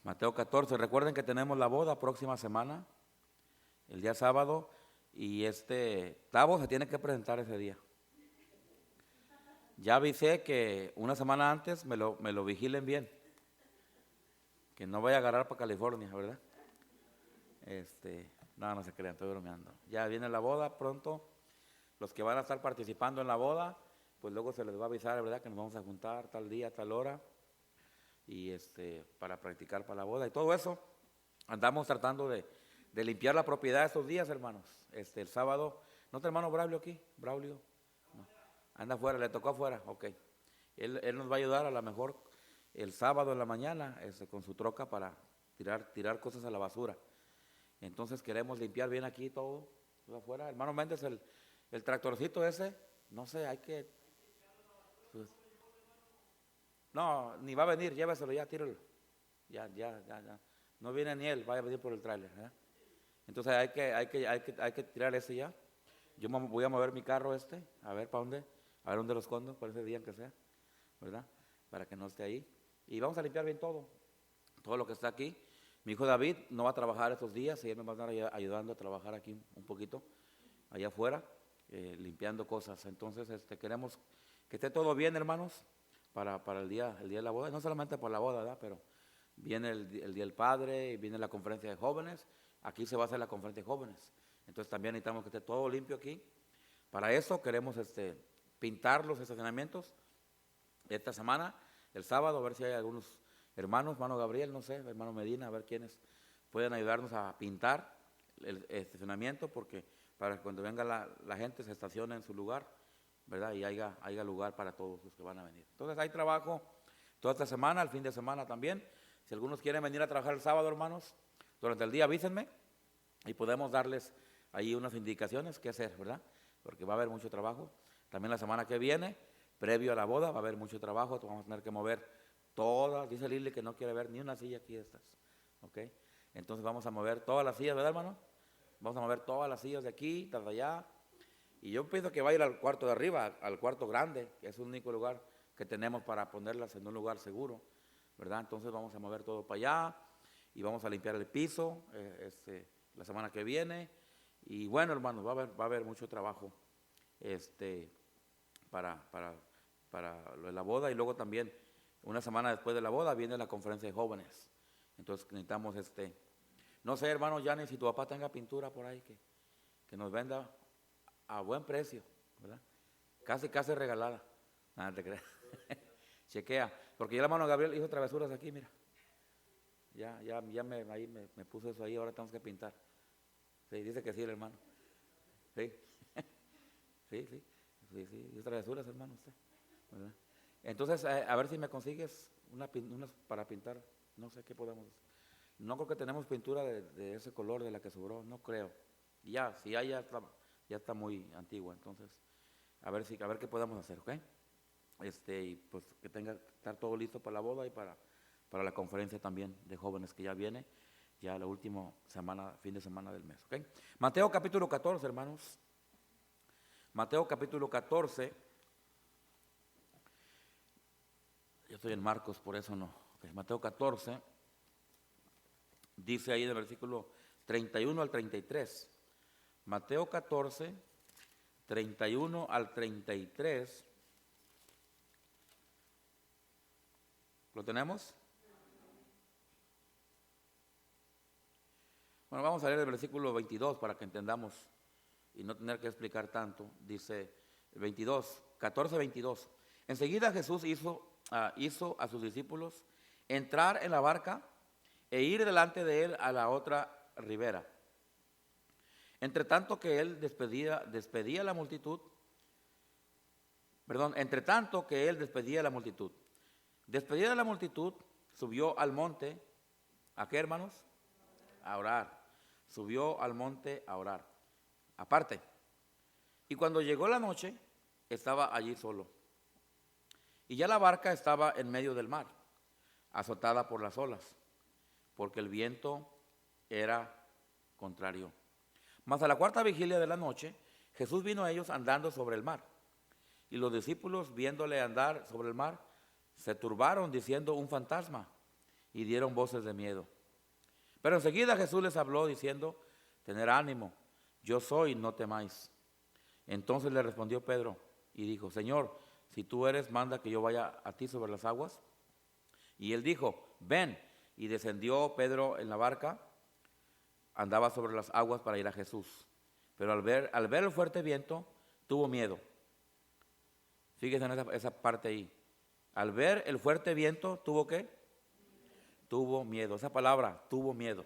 Mateo 14. Recuerden que tenemos la boda próxima semana, el día sábado, y Tavo se tiene que presentar ese día. Ya avisé que una semana antes me lo vigilen bien, que no vaya a agarrar para California, ¿verdad? No se crean, estoy bromeando. Ya viene la boda pronto. Los que van a estar participando en la boda, pues luego se les va a avisar, ¿verdad? Que nos vamos a juntar tal día, tal hora, y para practicar para la boda y todo eso. Andamos tratando de limpiar la propiedad estos días, hermanos. El sábado, ¿no está hermano Braulio aquí? Braulio, no. Anda afuera, le tocó afuera, ok. Él nos va a ayudar a lo mejor el sábado en la mañana, con su troca para tirar cosas a la basura. Entonces queremos limpiar bien aquí todo afuera. Hermano Méndez, el tractorcito ese, no sé, hay que... Pues, no, ni va a venir, lléveselo ya, tíralo. Ya. No viene ni él, vaya a venir por el tráiler, ¿eh? Entonces hay que tirar ese ya. Yo voy a mover mi carro a ver para dónde, a ver dónde lo escondo, por ese día que sea, ¿verdad? Para que no esté ahí. Y vamos a limpiar bien todo lo que está aquí. Mi hijo David no va a trabajar estos días y él me va a estar ayudando a trabajar aquí un poquito, allá afuera, limpiando cosas. Entonces queremos que esté todo bien, hermanos, para el día de la boda. No solamente para la boda, ¿verdad? Pero viene el Día del Padre, viene la conferencia de jóvenes. Aquí se va a hacer la conferencia de jóvenes. Entonces también necesitamos que esté todo limpio aquí. Para eso queremos pintar los estacionamientos esta semana, el sábado, a ver si hay algunos hermano Gabriel, no sé, hermano Medina, a ver quiénes pueden ayudarnos a pintar el estacionamiento, porque para que cuando venga la gente se estacione en su lugar, ¿verdad? Y haya lugar para todos los que van a venir. Entonces hay trabajo toda esta semana, el fin de semana también. Si algunos quieren venir a trabajar el sábado, hermanos, durante el día avísenme y podemos darles ahí unas indicaciones qué hacer, ¿verdad? Porque va a haber mucho trabajo. También la semana que viene, previo a la boda, va a haber mucho trabajo. Vamos a tener que mover todas. Dice Lili que no quiere ver ni una silla aquí de estas, ¿ok? Entonces vamos a mover todas las sillas, ¿verdad, hermano? Vamos a mover todas las sillas de aquí, hasta allá. Y yo pienso que va a ir al cuarto de arriba, al cuarto grande, que es el único lugar que tenemos para ponerlas en un lugar seguro, ¿verdad? Entonces vamos a mover todo para allá y vamos a limpiar el piso la semana que viene. Y bueno, hermanos, va a haber mucho trabajo para lo de la boda. Y luego también, una semana después de la boda, viene la conferencia de jóvenes. Entonces necesitamos no sé, hermano Yanni, si tu papá tenga pintura por ahí que nos venda a buen precio, ¿verdad? Casi regalada. Nada, te creas. Chequea, porque ya el hermano Gabriel hizo travesuras aquí, mira. Ahí me puso eso ahí, ahora tenemos que pintar. Sí, dice que sí el hermano. Sí. Sí, hizo travesuras, hermano, usted, ¿verdad? Entonces, a ver si me consigues unas para pintar, no sé qué podemos hacer. No creo que tenemos pintura de ese color de la que sobró, no creo. Y si hay, ya está muy antigua, entonces, a ver qué podemos hacer, ¿ok? Y pues que estar todo listo para la boda y para la conferencia también de jóvenes que ya viene, ya la última semana, fin de semana del mes, ¿ok? Mateo capítulo 14, hermanos. Mateo capítulo 14. Yo estoy en Marcos, por eso no. Okay. Mateo 14, dice ahí en el versículo 31 al 33. Mateo 14, 31 al 33. ¿Lo tenemos? Bueno, vamos a leer el versículo 22 para que entendamos y no tener que explicar tanto. Dice 14, 22. Enseguida Jesús hizo a sus discípulos entrar en la barca e ir delante de él a la otra ribera. Entre tanto que él despedía la multitud, despedida la multitud, subió al monte. ¿A qué, hermanos? A orar. Subió al monte a orar, aparte. Y cuando llegó la noche, estaba allí solo. Y ya la barca estaba en medio del mar, azotada por las olas, porque el viento era contrario. Mas a la cuarta vigilia de la noche, Jesús vino a ellos andando sobre el mar. Y los discípulos, viéndole andar sobre el mar, se turbaron diciendo: un fantasma. y dieron voces de miedo. Pero enseguida Jesús les habló diciendo: tened ánimo, yo soy, no temáis. Entonces le respondió Pedro y dijo: Señor, si tú eres, manda que yo vaya a ti sobre las aguas. Y él dijo: ven. Y descendió Pedro en la barca, andaba sobre las aguas para ir a Jesús. Pero al ver el fuerte viento, tuvo miedo. Fíjense en esa parte ahí. Al ver el fuerte viento, ¿tuvo qué? Tuvo miedo. Esa palabra, tuvo miedo.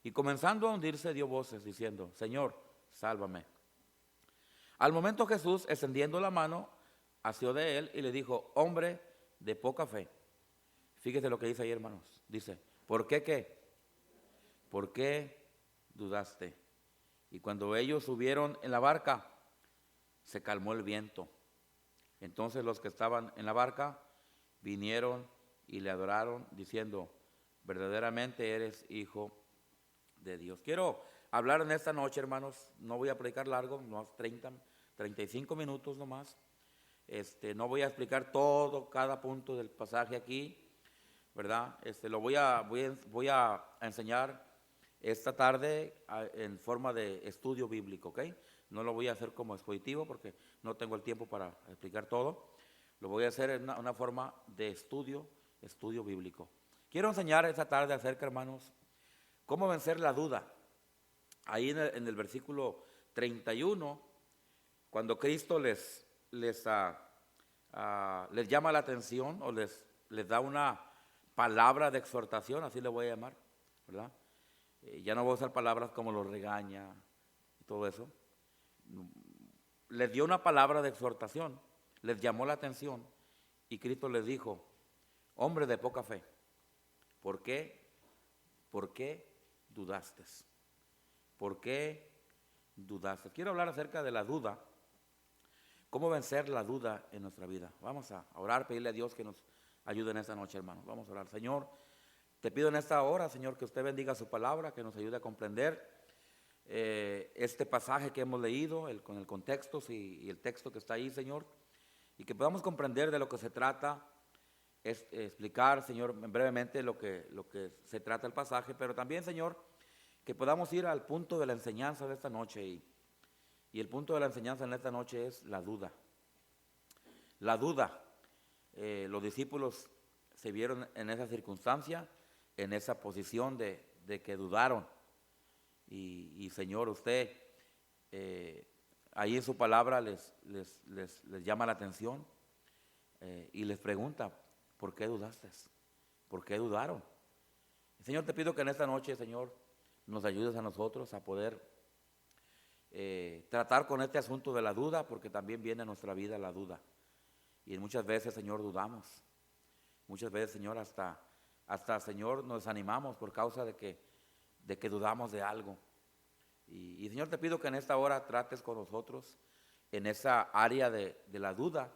Y comenzando a hundirse, dio voces diciendo: Señor, sálvame. Al momento Jesús, extendiendo la mano, asió de él y le dijo: hombre de poca fe. Fíjese lo que dice ahí, hermanos. Dice: ¿por qué qué? ¿Por qué dudaste? Y cuando ellos subieron en la barca, se calmó el viento. Entonces los que estaban en la barca vinieron y le adoraron, diciendo: verdaderamente eres hijo de Dios. Quiero hablar en esta noche, hermanos. No voy a predicar largo, unos 35 minutos nomás. No voy a explicar todo, cada punto del pasaje aquí, ¿verdad? Lo voy a enseñar esta tarde en forma de estudio bíblico, ¿ok? No lo voy a hacer como expositivo porque no tengo el tiempo para explicar todo. Lo voy a hacer en una forma de estudio bíblico. Quiero enseñar esta tarde acerca, hermanos, cómo vencer la duda. Ahí en el versículo 31, cuando Cristo les llama la atención o les da una palabra de exhortación, así le voy a llamar, ¿verdad? Ya no voy a usar palabras como los regaña y todo eso. Les dio una palabra de exhortación, les llamó la atención y Cristo les dijo: hombre de poca fe, ¿por qué dudaste? ¿Por qué dudaste? Quiero hablar acerca de la duda, cómo vencer la duda en nuestra vida. Vamos a orar, pedirle a Dios que nos ayude en esta noche, hermanos. Vamos a orar. Señor, te pido en esta hora, Señor, que usted bendiga su palabra, que nos ayude a comprender este pasaje que hemos leído, con el contexto y el texto que está ahí, Señor, y que podamos comprender de lo que se trata, explicar, Señor, brevemente lo que se trata el pasaje, pero también, Señor, que podamos ir al punto de la enseñanza de esta noche, y el punto de la enseñanza en esta noche es la duda. La duda. Los discípulos se vieron en esa circunstancia, en esa posición de que dudaron. Y Señor, usted ahí en su palabra les llama la atención y les pregunta: ¿por qué dudaste? ¿Por qué dudaron? Señor, te pido que en esta noche, Señor, nos ayudes a nosotros a poder tratar con este asunto de la duda, porque también viene a nuestra vida la duda. Y muchas veces, Señor, dudamos. Muchas veces, Señor, hasta Señor, nos desanimamos por causa de que dudamos de algo. Y Señor, te pido que en esta hora trates con nosotros en esa área de la duda,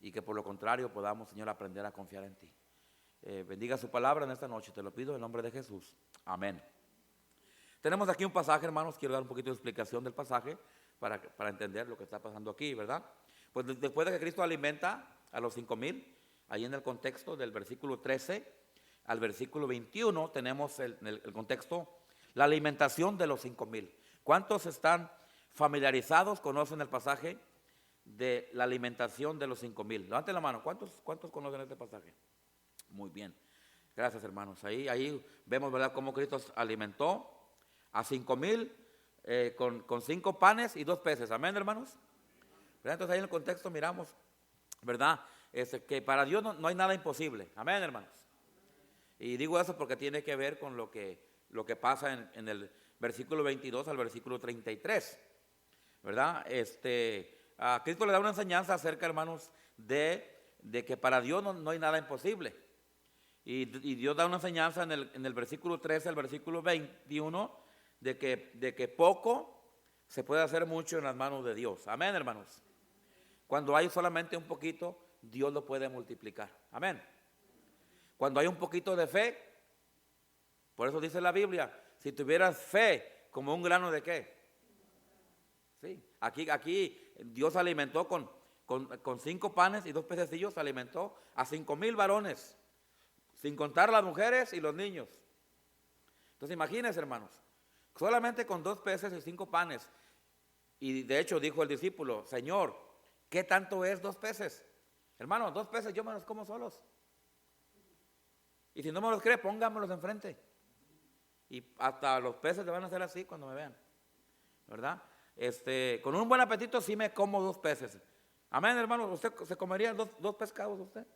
y que por lo contrario podamos, Señor, aprender a confiar en ti. Bendiga su palabra en esta noche, te lo pido en nombre de Jesús. Amén. Tenemos aquí un pasaje, hermanos. Quiero dar un poquito de explicación del pasaje para entender lo que está pasando aquí, ¿verdad? Pues después de que Cristo alimenta a los 5,000, ahí en el contexto del versículo 13 al versículo 21, tenemos el contexto, la alimentación de los 5,000. ¿Cuántos están familiarizados, conocen el pasaje de la alimentación de los 5,000? Levanten la mano. ¿Cuántos conocen este pasaje? Muy bien. Gracias, hermanos. Ahí vemos, ¿verdad?, cómo Cristo alimentó a 5,000 con 5 panes y 2 peces. Amén, hermanos. ¿Verdad? Entonces ahí en el contexto miramos, ¿verdad?, que para Dios no hay nada imposible. Amén, hermanos. Y digo eso porque tiene que ver con lo que pasa en el versículo 22 al versículo 33, ¿verdad? A Cristo le da una enseñanza acerca, hermanos, de que para Dios no hay nada imposible. Y Dios da una enseñanza en el versículo 13 al versículo 21 de que poco se puede hacer mucho en las manos de Dios. Amén, hermanos. Cuando hay solamente un poquito, Dios lo puede multiplicar. Amén. Cuando hay un poquito de fe, por eso dice la Biblia, si tuvieras fe como un grano de ¿qué? Sí, aquí Dios alimentó con 5 panes y 2 pececillos, alimentó a 5,000 varones. sin contar las mujeres y los niños. Entonces imagínense, hermanos, solamente con 2 peces y 5 panes. Y de hecho dijo el discípulo: Señor, ¿qué tanto es 2 peces? Hermano, 2 peces yo me los como solos. Y si no me los cree, póngamelos enfrente. Y hasta los peces te van a hacer así cuando me vean, ¿verdad? Con un buen apetito sí me como 2 peces. Amén, hermano. ¿Usted se comería dos pescados usted?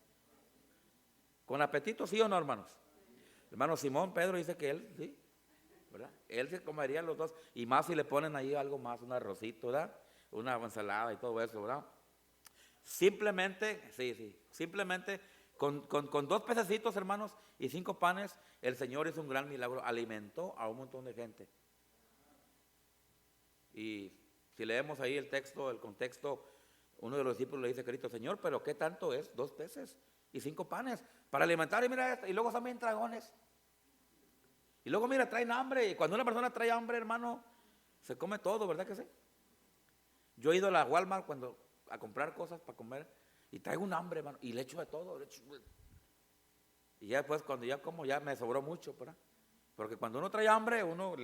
¿Con apetito, sí o no, hermanos? Hermano Simón Pedro dice que él, sí, ¿verdad? Él se comería los 2. Y más si le ponen ahí algo más, un arrocito, ¿verdad? Una ensalada y todo eso, ¿verdad? Simplemente, simplemente con 2 pececitos, hermanos, y 5 panes, el Señor hizo un gran milagro, alimentó a un montón de gente. Y si leemos ahí el texto, el contexto, uno de los discípulos le dice a Cristo: Señor, pero ¿qué tanto es 2 peces y 5 panes para alimentar? Y mira esto, y luego también dragones. Y luego mira, traen hambre, y cuando una persona trae hambre, hermano, se come todo, ¿verdad que sí? Yo he ido a la Walmart a comprar cosas para comer y traigo un hambre, hermano, y le echo de todo. Y ya después cuando ya como, ya me sobró mucho, ¿verdad? Porque cuando uno trae hambre, uno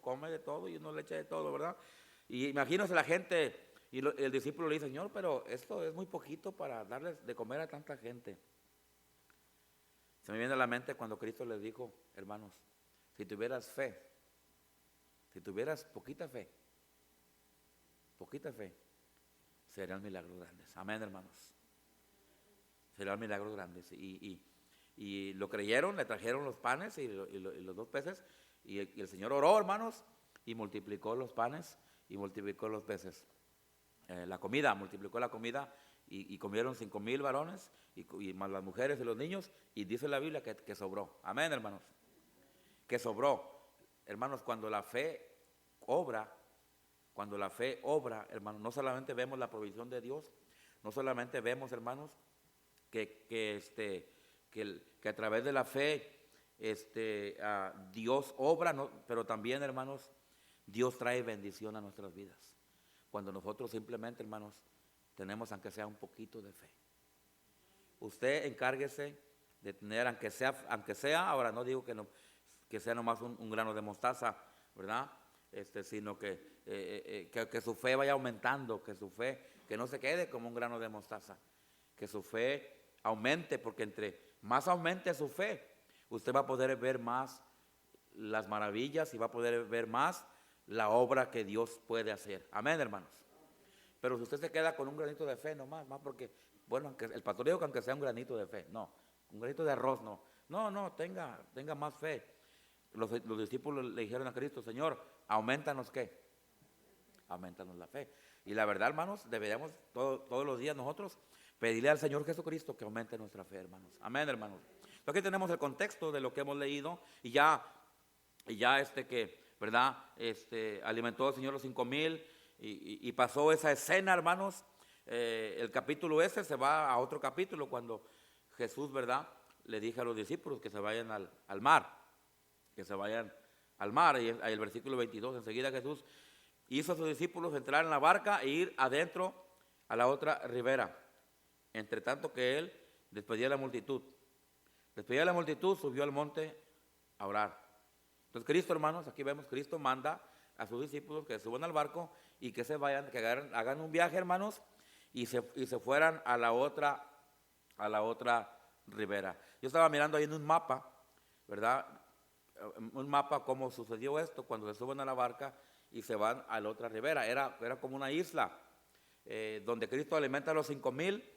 come de todo y uno le echa de todo, ¿verdad? Y imagínense la gente, y el discípulo le dice: Señor, pero esto es muy poquito para darles de comer a tanta gente. Se me viene a la mente cuando Cristo les dijo: hermanos, si tuvieras fe, si tuvieras poquita fe, serían milagros grandes. Amén, hermanos. Serían milagros grandes. Y lo creyeron, le trajeron los panes y los 2 peces. Y el Señor oró, hermanos, y multiplicó los panes y multiplicó los peces. Multiplicó la comida y comieron 5,000 varones y más las mujeres y los niños. Y dice la Biblia que sobró. Amén, hermanos. Que sobró. Hermanos, cuando la fe obra, hermanos, no solamente vemos la provisión de Dios, no solamente vemos, hermanos, que a través de la fe Dios obra, ¿no? Pero también, hermanos, Dios trae bendición a nuestras vidas. Cuando nosotros simplemente, hermanos, tenemos aunque sea un poquito de fe. Usted encárguese de tener, aunque sea, ahora no digo que sea nomás un grano de mostaza, ¿verdad? Sino que su fe vaya aumentando, que no se quede como un grano de mostaza, que su fe aumente, porque entre más aumente su fe, usted va a poder ver más las maravillas y va a poder ver más la obra que Dios puede hacer. Amén, hermanos. Pero si usted se queda con un granito de fe nomás, más porque, bueno, aunque el pastor dijo que aunque sea un granito de fe, no, un granito de arroz, no, tenga más fe. Los discípulos le dijeron a Cristo: Señor, aumentanos ¿qué? Aumentanos la fe. Y la verdad, hermanos, deberíamos todos los días nosotros pedirle al Señor Jesucristo que aumente nuestra fe, hermanos. Amén, hermanos. Aquí tenemos el contexto de lo que hemos leído y ya ¿verdad? Alimentó al Señor los 5,000 y pasó esa escena, hermanos. El capítulo se va a otro capítulo cuando Jesús, ¿verdad?, le dije a los discípulos que se vayan al mar, y ahí el versículo 22, enseguida Jesús hizo a sus discípulos entrar en la barca e ir adentro a la otra ribera, entre tanto que él despedía a la multitud. Subió al monte a orar. Entonces Cristo, hermanos, aquí vemos, Cristo manda a sus discípulos que suban al barco y que se vayan, que hagan un viaje, hermanos, y se fueran a la otra ribera. Yo estaba mirando ahí en un mapa, ¿verdad? Un mapa cómo sucedió esto cuando se suben a la barca y se van a la otra ribera. Era como una isla donde Cristo alimenta a los 5,000.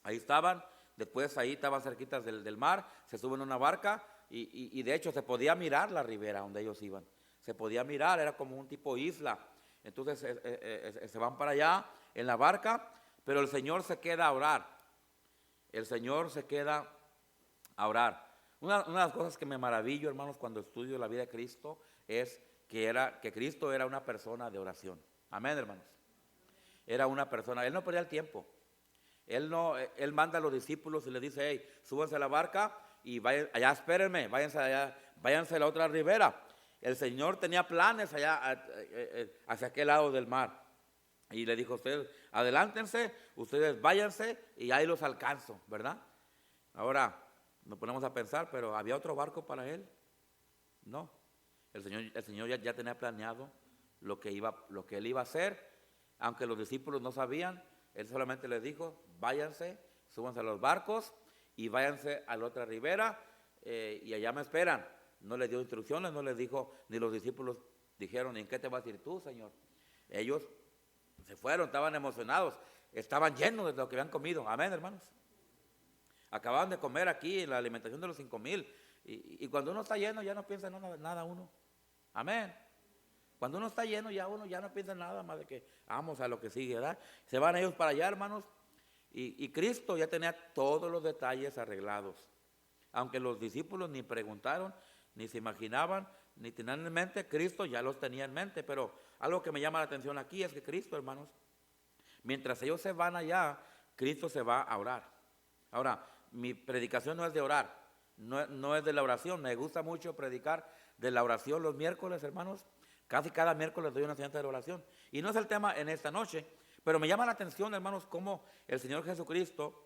Ahí estaban, después ahí estaban cerquitas del mar, se suben a una barca y de hecho se podía mirar la ribera donde ellos iban. Se podía mirar, era como un tipo isla. Entonces se van para allá en la barca, pero el Señor se queda a orar. Una de las cosas que me maravillo, hermanos, cuando estudio la vida de Cristo es que Cristo era una persona de oración. Amén, hermanos. Era una persona, Él no perdía el tiempo. Él manda a los discípulos y les dice: hey, súbanse a la barca y vayan allá, espérenme, váyanse a la otra ribera. El Señor tenía planes allá hacia aquel lado del mar. Y le dijo: ustedes adelántense, ustedes váyanse y ahí los alcanzo, ¿verdad? Ahora, Nos ponemos a pensar, pero ¿había otro barco para él? No. El Señor ya tenía planeado lo que él iba a hacer, aunque los discípulos no sabían. Él solamente les dijo: váyanse, súbanse a los barcos y váyanse a la otra ribera, y allá me esperan. No les dio instrucciones, no les dijo, ni los discípulos dijeron: ¿y en qué te vas a ir tú, Señor? Ellos se fueron, estaban emocionados, estaban llenos de lo que habían comido. Amén, hermanos. Acababan de comer aquí la alimentación de los 5,000. Y cuando uno está lleno, ya no piensa en nada uno. Amén. Cuando uno está lleno, uno ya no piensa en nada más de que vamos a lo que sigue, ¿verdad? Se van ellos para allá, hermanos. Y Cristo ya tenía todos los detalles arreglados. Aunque los discípulos ni preguntaron, ni se imaginaban, ni tenían en mente, Cristo ya los tenía en mente. Pero algo que me llama la atención aquí es que Cristo, hermanos, mientras ellos se van allá, Cristo se va a orar. Ahora, mi predicación no es de orar, no es de la oración. Me gusta mucho predicar de la oración los miércoles, hermanos. Casi cada miércoles doy una enseñanza de la oración. Y no es el tema en esta noche, pero me llama la atención, hermanos, cómo el Señor Jesucristo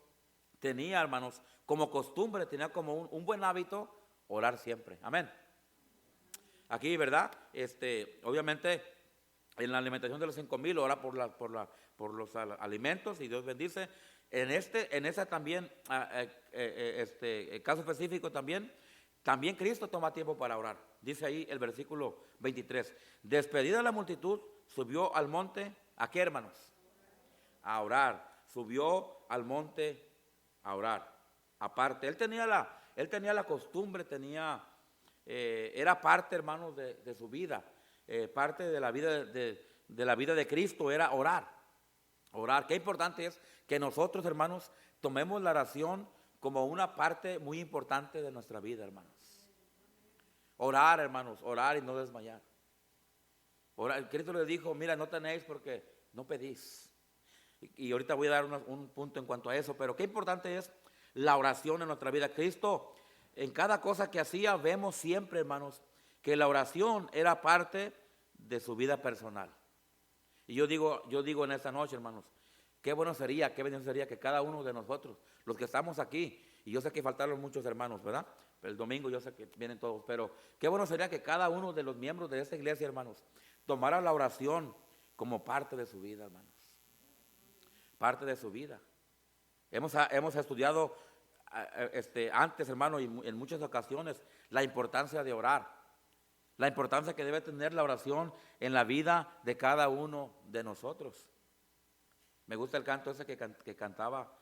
tenía, hermanos, como costumbre, tenía como un buen hábito orar siempre. Amén. Aquí, ¿verdad? Obviamente, en la alimentación de los 5,000, ora por los alimentos y Dios bendice. En ese también, caso específico también Cristo toma tiempo para orar. Dice ahí el versículo 23. Despedida la multitud, subió al monte, ¿a qué, hermanos? A orar. Subió al monte a orar. Aparte, él tenía la costumbre, era parte, hermanos, de su vida. Parte de la vida de Cristo era orar. Orar. Qué importante es que nosotros, hermanos, tomemos la oración como una parte muy importante de nuestra vida, hermanos. Orar, hermanos, orar y no desmayar. Orar. Cristo les dijo: mira, no tenéis porque no pedís. Y ahorita voy a dar un punto en cuanto a eso, pero qué importante es la oración en nuestra vida. Cristo, en cada cosa que hacía, vemos siempre, hermanos, que la oración era parte de su vida personal. Y yo digo en esta noche, hermanos, qué bueno sería, qué bendición sería que cada uno de nosotros, los que estamos aquí, y yo sé que faltaron muchos hermanos, ¿verdad? El domingo yo sé que vienen todos, pero qué bueno sería que cada uno de los miembros de esta iglesia, hermanos, tomara la oración como parte de su vida, hermanos. Parte de su vida. Hemos estudiado antes, hermano, y en muchas ocasiones, la importancia de orar. La importancia que debe tener la oración en la vida de cada uno de nosotros. Me gusta el canto ese que cantaba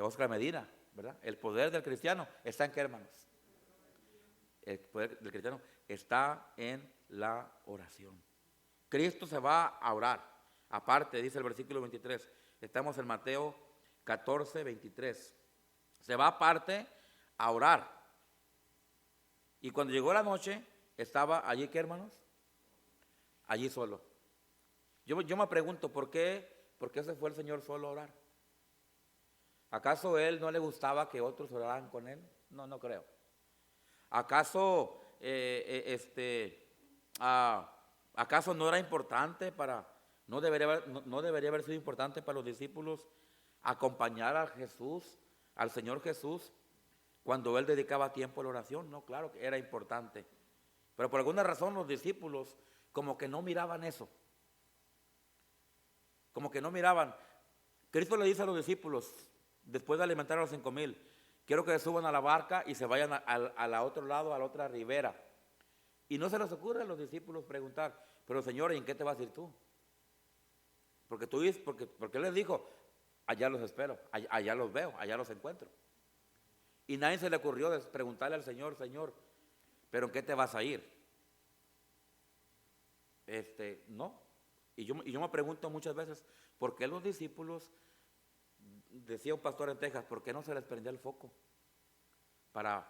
Oscar Medina, ¿verdad? El poder del cristiano está en qué, hermanos. El poder del cristiano está en la oración. Cristo se va a orar. Aparte, dice el versículo 23, estamos en Mateo 14, 23. Se va aparte a orar. Y cuando llegó la noche, estaba allí, ¿qué, hermanos? Allí solo. Yo me pregunto, ¿por qué se fue el Señor solo a orar? ¿Acaso él no le gustaba que otros oraran con él? No creo. ¿Acaso acaso no era importante no debería haber sido importante para los discípulos acompañar a Jesús, al Señor Jesús, cuando él dedicaba tiempo a la oración? No, claro que era importante. Pero por alguna razón los discípulos como que no miraban eso. Como que no miraban. Cristo le dice a los discípulos, después de alimentar a los 5,000, quiero que suban a la barca y se vayan al otro lado, a la otra ribera. Y no se les ocurre a los discípulos preguntar, pero Señor, ¿y en qué te vas a ir tú? Porque él les dijo, allá los espero, allá los veo, allá los encuentro. Y nadie se le ocurrió preguntarle al Señor, Señor, ¿pero en qué te vas a ir? No. Y yo me pregunto muchas veces, ¿por qué los discípulos, decía un pastor en Texas, por qué no se les prendía el foco? Para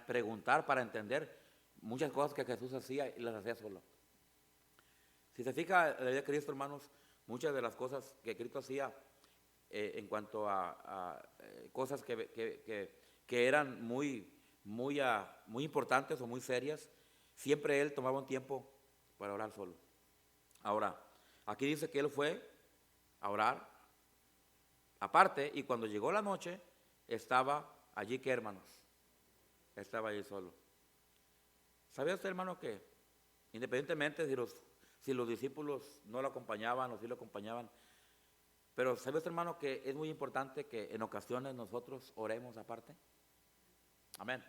preguntar, para entender muchas cosas que Jesús hacía y las hacía solo. Si se fija la vida de Cristo, hermanos, muchas de las cosas que Cristo hacía en cuanto a cosas que eran muy importantes o muy serias, siempre él tomaba un tiempo para orar solo. Ahora, aquí dice que él fue a orar aparte, y cuando llegó la noche estaba allí, ¿qué, hermanos? Estaba ahí solo. ¿Sabía usted, hermano, que independientemente si los discípulos no lo acompañaban o si lo acompañaban, pero ¿sabe usted, hermano, que es muy importante que en ocasiones nosotros oremos aparte? Amén.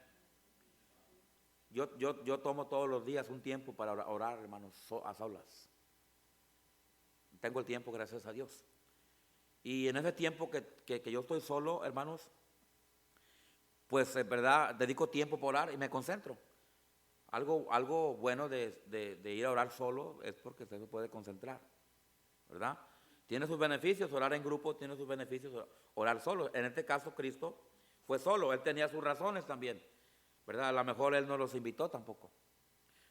Yo tomo todos los días un tiempo para orar, hermanos, a solas. Tengo el tiempo, gracias a Dios. Y en ese tiempo que yo estoy solo, hermanos, pues en verdad dedico tiempo para orar y me concentro. Algo bueno de ir a orar solo es porque usted se puede concentrar, ¿verdad? Tiene sus beneficios, orar en grupo tiene sus beneficios, orar solo. En este caso Cristo fue solo, Él tenía sus razones también, ¿verdad? A lo mejor Él no los invitó tampoco.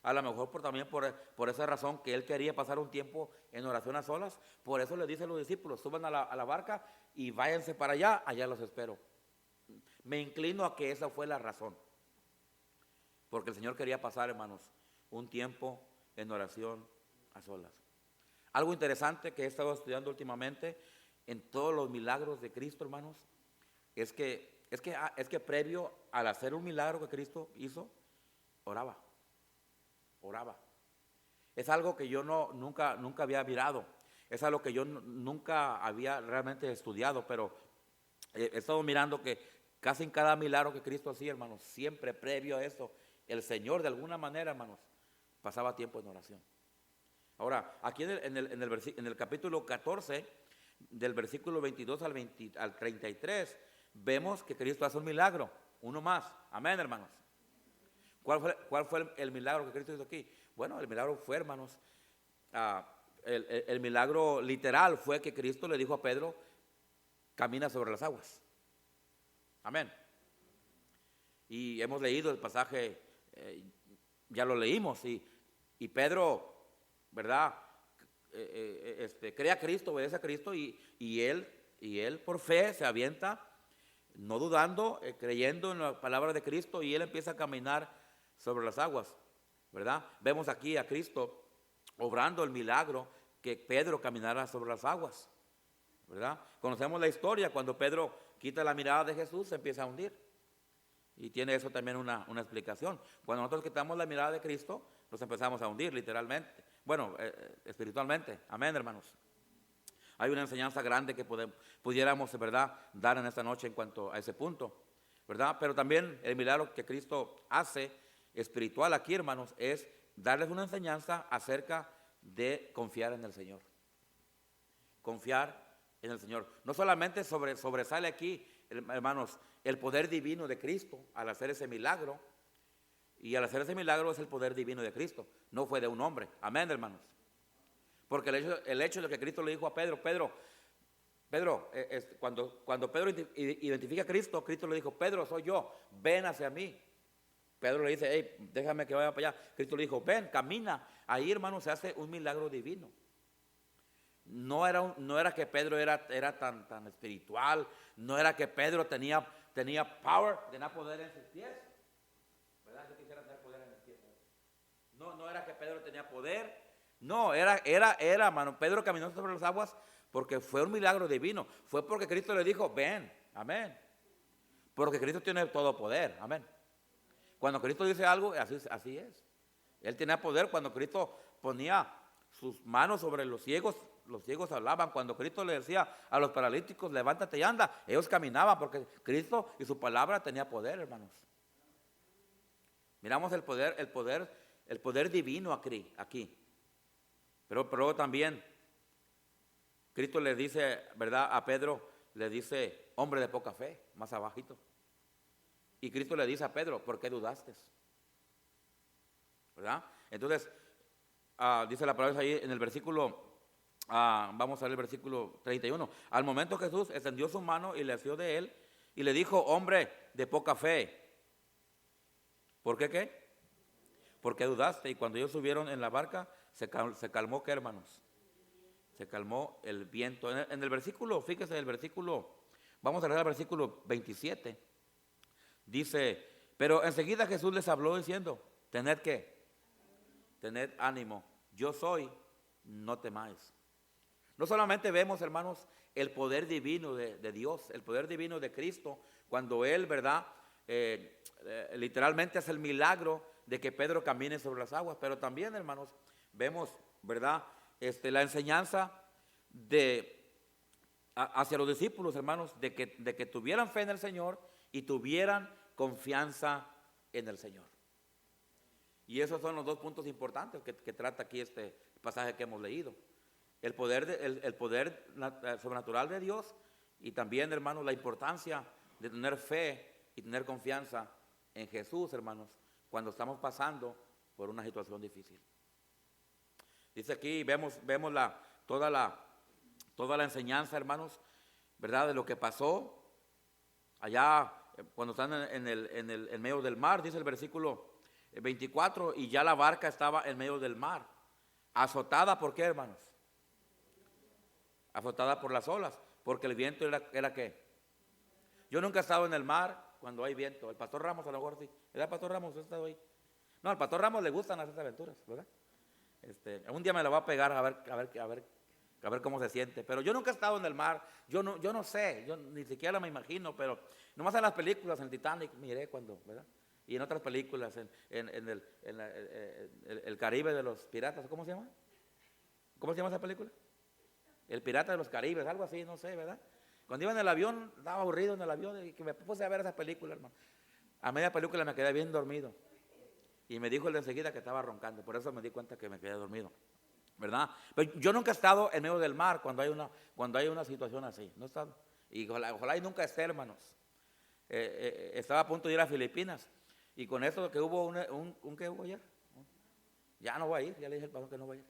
A lo mejor también por esa razón que Él quería pasar un tiempo en oración a solas, por eso le dice a los discípulos, suban a la barca y váyanse para allá los espero. Me inclino a que esa fue la razón. Porque el Señor quería pasar, hermanos, un tiempo en oración a solas. Algo interesante que he estado estudiando últimamente en todos los milagros de Cristo, hermanos, es que previo al hacer un milagro que Cristo hizo, oraba. Es algo que yo nunca había mirado. Es algo que yo nunca había realmente estudiado, pero he estado mirando que casi en cada milagro que Cristo hacía, hermanos, siempre previo a eso, el Señor de alguna manera, hermanos, pasaba tiempo en oración. Ahora, aquí en el capítulo 14, del versículo 22 al 33, vemos que Cristo hace un milagro, uno más. Amén, hermanos. ¿Cuál fue el milagro que Cristo hizo aquí? Bueno, el milagro fue, hermanos, el milagro literal fue que Cristo le dijo a Pedro, camina sobre las aguas. Amén. Y hemos leído el pasaje, ya lo leímos, y Pedro, ¿verdad? Cree a Cristo, obedece a Cristo, y él por fe se avienta, no dudando, creyendo en la palabra de Cristo, y él empieza a caminar sobre las aguas, ¿verdad? Vemos aquí a Cristo obrando el milagro que Pedro caminara sobre las aguas, ¿verdad? Conocemos la historia, cuando Pedro quita la mirada de Jesús, se empieza a hundir. Y tiene eso también una explicación. Cuando nosotros quitamos la mirada de Cristo, nos empezamos a hundir literalmente. Bueno, espiritualmente. Amén, hermanos. Hay una enseñanza grande que pudiéramos, ¿verdad?, dar en esta noche en cuanto a ese punto, ¿verdad? Pero también el milagro que Cristo hace espiritual aquí, hermanos, es darles una enseñanza acerca de confiar en el Señor. Confiar en el Señor. No solamente sobresale aquí, hermanos, el poder divino de Cristo al hacer ese milagro. Y al hacer ese milagro es el poder divino de Cristo. No fue de un hombre. Amén, hermanos. Porque el hecho de que Cristo le dijo a Pedro, cuando Pedro identifica a Cristo, Cristo le dijo, Pedro, soy yo, ven hacia mí. Pedro le dice, hey, déjame que vaya para allá. Cristo le dijo, ven, camina. Ahí, hermanos, se hace un milagro divino. No era que Pedro era tan espiritual, no era que Pedro tenía power, tenía poder en sus pies. ¿Verdad? Yo quisiera tener poder en mis pies. No era que Pedro tenía poder. No, era, hermano, Pedro caminó sobre las aguas porque fue un milagro divino. Fue porque Cristo le dijo, ven, amén. Porque Cristo tiene todo poder, amén. Cuando Cristo dice algo, así es. Él tenía poder. Cuando Cristo ponía sus manos sobre los ciegos hablaban. Cuando Cristo le decía a los paralíticos, levántate y anda, ellos caminaban porque Cristo y su palabra tenía poder, hermanos. Miramos el poder divino aquí. Pero luego también Cristo le dice, ¿verdad?, a Pedro, le dice, hombre de poca fe, más abajito. Y Cristo le dice a Pedro, ¿por qué dudaste? ¿Verdad? Entonces, dice la palabra ahí en el versículo, vamos a ver el versículo 31. Al momento Jesús extendió su mano y le asió de él y le dijo, hombre de poca fe, ¿por qué qué? ¿Por qué dudaste? Y cuando ellos subieron en la barca, se calmó, ¿qué, hermanos? Se calmó el viento. En el versículo, fíjese el versículo, vamos a leer el versículo 27. Dice, pero enseguida Jesús les habló diciendo, tened ¿qué? Tened ánimo, yo soy, no temáis. No solamente vemos, hermanos, el poder divino de Dios, el poder divino de Cristo, cuando Él, ¿verdad?, literalmente es el milagro de que Pedro camine sobre las aguas, pero también, hermanos, vemos, ¿verdad? La enseñanza hacia los discípulos, hermanos, de que tuvieran fe en el Señor y tuvieran confianza en el Señor. Y esos son los dos puntos importantes que trata aquí este pasaje que hemos leído. El poder sobrenatural de Dios y también, hermanos, la importancia de tener fe y tener confianza en Jesús, hermanos, cuando estamos pasando por una situación difícil. Dice aquí, vemos toda la enseñanza, hermanos, ¿verdad? De lo que pasó allá cuando están en medio del mar, dice el versículo 24, y ya la barca estaba en medio del mar, azotada, ¿por qué, hermanos? Azotada por las olas, porque el viento era ¿qué? Yo nunca he estado en el mar cuando hay viento. El pastor Ramos a lo mejor sí. ¿Verdad, pastor Ramos? ¿Usted ha estado ahí? No, al pastor Ramos le gustan hacer aventuras, ¿verdad? Un día me la va a pegar a ver cómo se siente. Pero yo nunca he estado en el mar. Yo no sé, yo ni siquiera me imagino, pero nomás en las películas, en Titanic, miré cuando, ¿verdad? Y en otras películas, en el Caribe de los piratas, ¿cómo se llama? ¿Cómo se llama esa película? El pirata de los Caribes, algo así, no sé, ¿verdad? Cuando iba en el avión, estaba aburrido en el avión y que me puse a ver esa película, hermano. A media película me quedé bien dormido. Y me dijo el de enseguida que estaba roncando, por eso me di cuenta que me quedé dormido, ¿verdad? Pero yo nunca he estado en medio del mar cuando hay una situación así, no he estado. Y ojalá y nunca esté, hermanos. Estaba a punto de ir a Filipinas. Y con eso que hubo ¿qué hubo ayer? Ya no voy a ir, ya le dije al pastor que no voy a ir,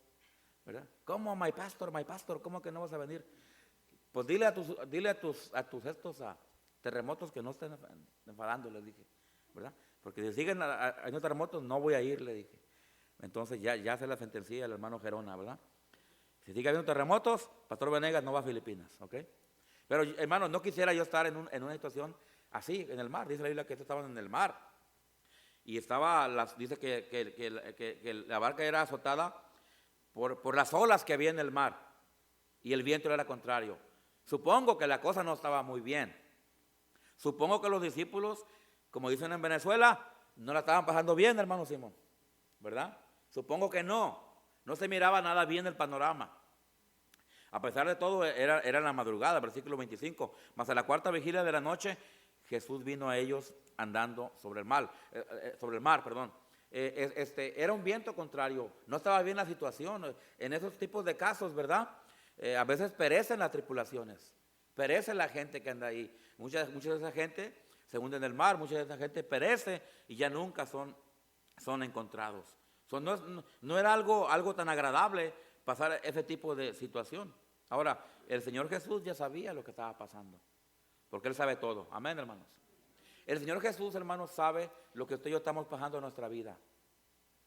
¿verdad? ¿Cómo, my pastor, cómo que no vas a venir? Pues dile a tus terremotos que no estén enfadando, les dije, ¿verdad? Porque si siguen habiendo terremotos, no voy a ir, le dije. Entonces ya se la sentencia el hermano Gerona, ¿verdad? Si sigue habiendo terremotos, pastor Venegas no va a Filipinas, ¿ok? Pero, hermanos, no quisiera yo estar en una situación así, en el mar. Dice la Biblia que estaban en el mar. Y dice que la barca era azotada por las olas que había en el mar. Y el viento era contrario. Supongo que la cosa no estaba muy bien. Supongo que los discípulos, como dicen en Venezuela, no la estaban pasando bien, hermano Simón, ¿verdad? Supongo que no se miraba nada bien el panorama. A pesar de todo, era la madrugada, versículo 25. Mas a la cuarta vigilia de la noche, Jesús vino a ellos andando sobre el mar. Era un viento contrario, no estaba bien la situación. En esos tipos de casos, ¿verdad? A veces perecen las tripulaciones, perece la gente que anda ahí. Mucha de esa gente se hunde en el mar, mucha de esa gente perece y ya nunca son encontrados. No era algo tan agradable pasar ese tipo de situación. Ahora, el Señor Jesús ya sabía lo que estaba pasando, porque Él sabe todo. Amén, hermanos. El Señor Jesús, hermanos, sabe lo que usted y yo estamos pasando en nuestra vida.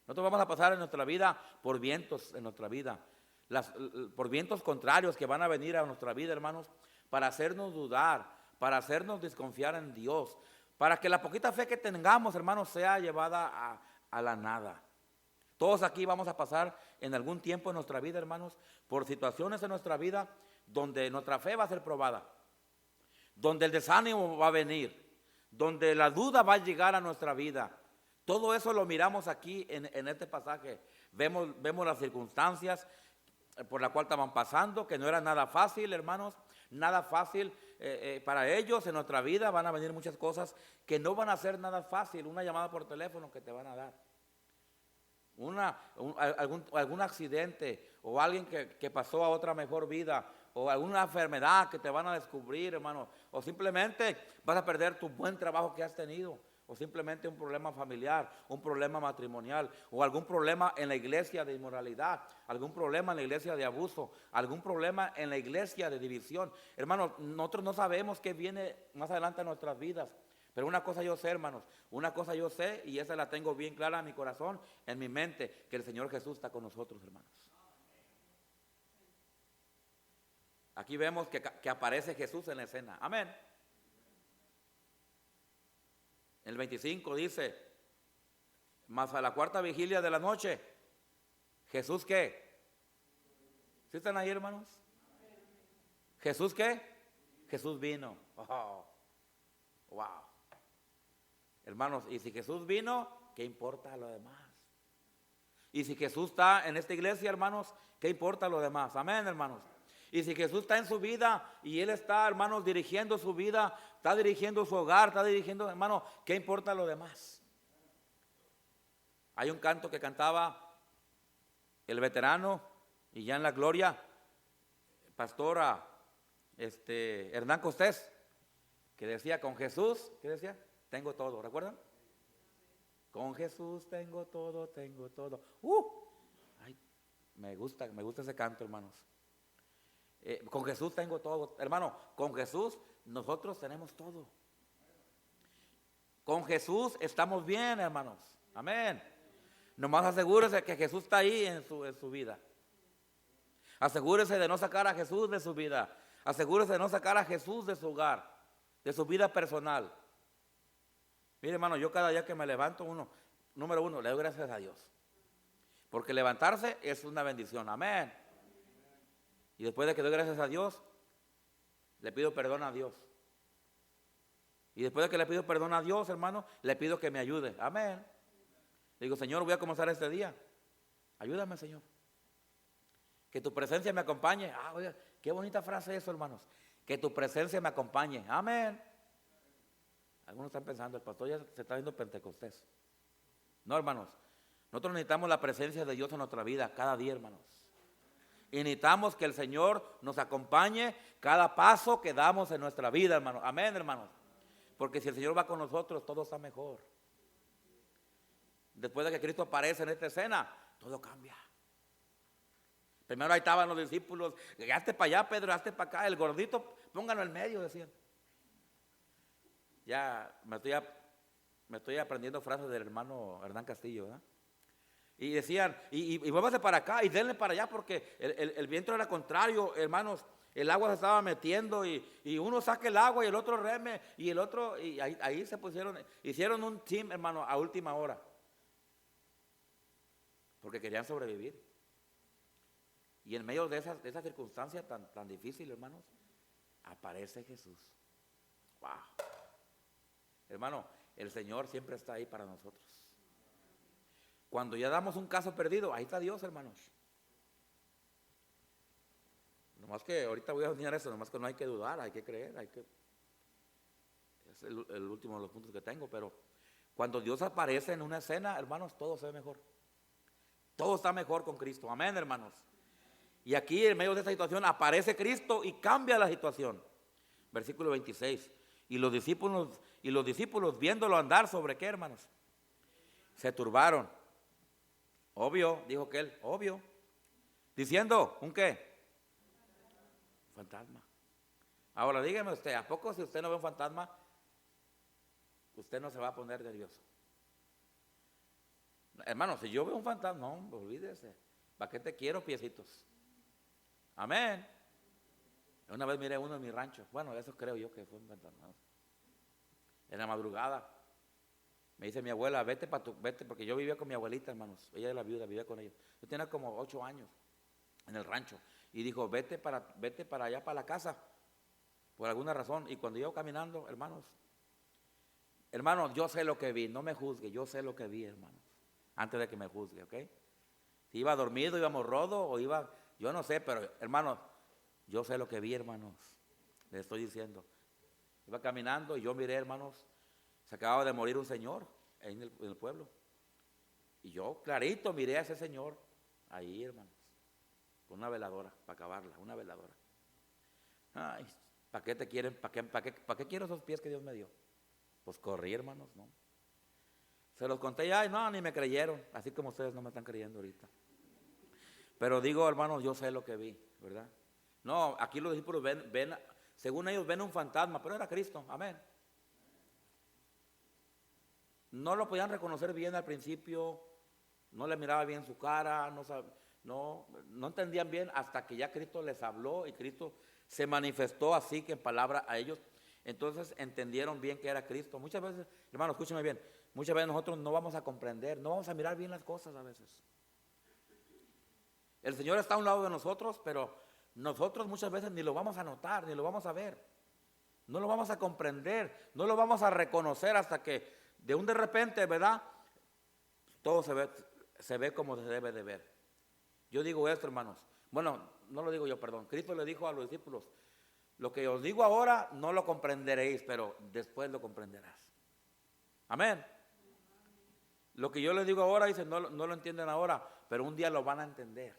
Nosotros vamos a pasar en nuestra vida por vientos en nuestra vida, por vientos contrarios que van a venir a nuestra vida, hermanos, para hacernos dudar, para hacernos desconfiar en Dios, para que la poquita fe que tengamos, hermanos, sea llevada a la nada. Todos aquí vamos a pasar en algún tiempo en nuestra vida, hermanos, por situaciones en nuestra vida donde nuestra fe va a ser probada, donde el desánimo va a venir, donde la duda va a llegar a nuestra vida. Todo eso lo miramos aquí en este pasaje. Vemos las circunstancias por las cuales estaban pasando, que no era nada fácil, hermanos, nada fácil para ellos. En nuestra vida van a venir muchas cosas que no van a ser nada fácil. Una llamada por teléfono que te van a dar, algún accidente, o alguien que pasó a otra mejor vida, o alguna enfermedad que te van a descubrir, hermano, o simplemente vas a perder tu buen trabajo que has tenido, o simplemente un problema familiar, un problema matrimonial, o algún problema en la iglesia de inmoralidad, algún problema en la iglesia de abuso, algún problema en la iglesia de división. Hermanos, nosotros no sabemos qué viene más adelante en nuestras vidas, pero una cosa yo sé, hermanos, una cosa yo sé, y esa la tengo bien clara en mi corazón, en mi mente, que el Señor Jesús está con nosotros, hermanos. Aquí vemos que aparece Jesús en la escena. Amén. El 25 dice, mas a la cuarta vigilia de la noche, ¿Jesús qué? ¿Sí están ahí, hermanos? ¿Jesús qué? Jesús vino. Oh, wow. Hermanos, y si Jesús vino, ¿qué importa lo demás? Y si Jesús está en esta iglesia, hermanos, ¿qué importa lo demás? Amén, hermanos. Y si Jesús está en su vida y Él está, hermanos, dirigiendo su vida, está dirigiendo su hogar, está dirigiendo, hermanos, ¿qué importa lo demás? Hay un canto que cantaba el veterano y ya en la gloria, pastora Hernán Costés, que decía, con Jesús, ¿qué decía? Tengo todo, ¿recuerdan? Con Jesús tengo todo, tengo todo. Ay, me gusta ese canto, hermanos. Con Jesús tengo todo, hermano, con Jesús nosotros tenemos todo. Con Jesús estamos bien, hermanos. Amén. Nomás asegúrese que Jesús está ahí en su vida. Asegúrese de no sacar a Jesús de su vida. Asegúrese de no sacar a Jesús de su hogar, de su vida personal. Mire, hermano, yo cada día que me levanto, número uno, le doy gracias a Dios. Porque levantarse es una bendición. Amén. Y después de que doy gracias a Dios, le pido perdón a Dios. Y después de que le pido perdón a Dios, hermano, le pido que me ayude. Amén. Le digo, Señor, voy a comenzar este día. Ayúdame, Señor. Que tu presencia me acompañe. Oiga, qué bonita frase eso, hermanos. Que tu presencia me acompañe. Amén. Algunos están pensando, el pastor ya se está viendo Pentecostés. No, hermanos. Nosotros necesitamos la presencia de Dios en nuestra vida cada día, hermanos. Y necesitamos que el Señor nos acompañe cada paso que damos en nuestra vida, hermanos. Amén, hermanos. Porque si el Señor va con nosotros, todo está mejor. Después de que Cristo aparece en esta escena, todo cambia. Primero ahí estaban los discípulos, hazte para allá, Pedro, hazte para acá, el gordito, pónganlo en medio, decían. Ya me estoy aprendiendo frases del hermano Hernán Castillo, ¿verdad? Y decían, y muévase para acá y denle para allá porque el viento era contrario, hermanos. El agua se estaba metiendo y uno saca el agua y el otro reme y el otro, y ahí se pusieron, hicieron un team, hermano, a última hora. Porque querían sobrevivir. Y en medio de esa circunstancia tan difícil, hermanos, aparece Jesús. Wow. Hermano, el Señor siempre está ahí para nosotros. Cuando ya damos un caso perdido, ahí está Dios, hermanos. Nomás que ahorita voy a enseñar eso, nomás que no hay que dudar, hay que creer, es el último de los puntos que tengo, pero cuando Dios aparece en una escena, hermanos, todo se ve mejor. Todo está mejor con Cristo. Amén, hermanos. Y aquí en medio de esta situación aparece Cristo y cambia la situación. Versículo 26. Y los discípulos viéndolo andar sobre qué, hermanos, se turbaron. Obvio, dijo que él, obvio. Diciendo, ¿un qué? Fantasma. Ahora dígame usted, ¿a poco si usted no ve un fantasma, usted no se va a poner nervioso? Hermano, si yo veo un fantasma, no, olvídese. ¿Para qué te quiero, piecitos? Amén. Una vez miré uno en mi rancho. Bueno, eso creo yo que fue un fantasma. En la madrugada me dice mi abuela, vete, porque yo vivía con mi abuelita, hermanos. Ella era la viuda, vivía con ella. Yo tenía como 8 años en el rancho. Y dijo, vete para allá, para la casa, por alguna razón. Y cuando iba caminando, hermanos, yo sé lo que vi, no me juzgue, yo sé lo que vi, hermanos, antes de que me juzgue, ¿ok? Si iba dormido, iba morrodo, o iba, yo no sé, pero hermanos, yo sé lo que vi, hermanos, les estoy diciendo. Iba caminando y yo miré, hermanos, se acababa de morir un señor ahí en el pueblo. Y yo clarito miré a ese señor ahí, hermanos, con una veladora, para acabarla, una veladora. Ay, ¿para qué te quieren? ¿Para qué quiero esos pies que Dios me dio? Pues corrí, hermanos, ¿no? Se los conté ya y no, ni me creyeron, así como ustedes no me están creyendo ahorita. Pero digo, hermanos, yo sé lo que vi, ¿verdad? No, aquí los discípulos ven, según ellos ven un fantasma, pero era Cristo, amén. No lo podían reconocer bien al principio, no le miraba bien su cara, no entendían bien hasta que ya Cristo les habló y Cristo se manifestó así que en palabra a ellos. Entonces entendieron bien que era Cristo. Muchas veces, hermanos, escúcheme bien, muchas veces nosotros no vamos a comprender, no vamos a mirar bien las cosas a veces. El Señor está a un lado de nosotros, pero nosotros muchas veces ni lo vamos a notar, ni lo vamos a ver. No lo vamos a comprender, no lo vamos a reconocer hasta que de repente, ¿verdad? Todo se ve como se debe de ver. Yo digo esto, hermanos. Bueno, no lo digo yo, perdón. Cristo le dijo a los discípulos: lo que os digo ahora no lo comprenderéis, pero después lo comprenderás. Amén. Lo que yo les digo ahora, dice, no lo entienden ahora, pero un día lo van a entender.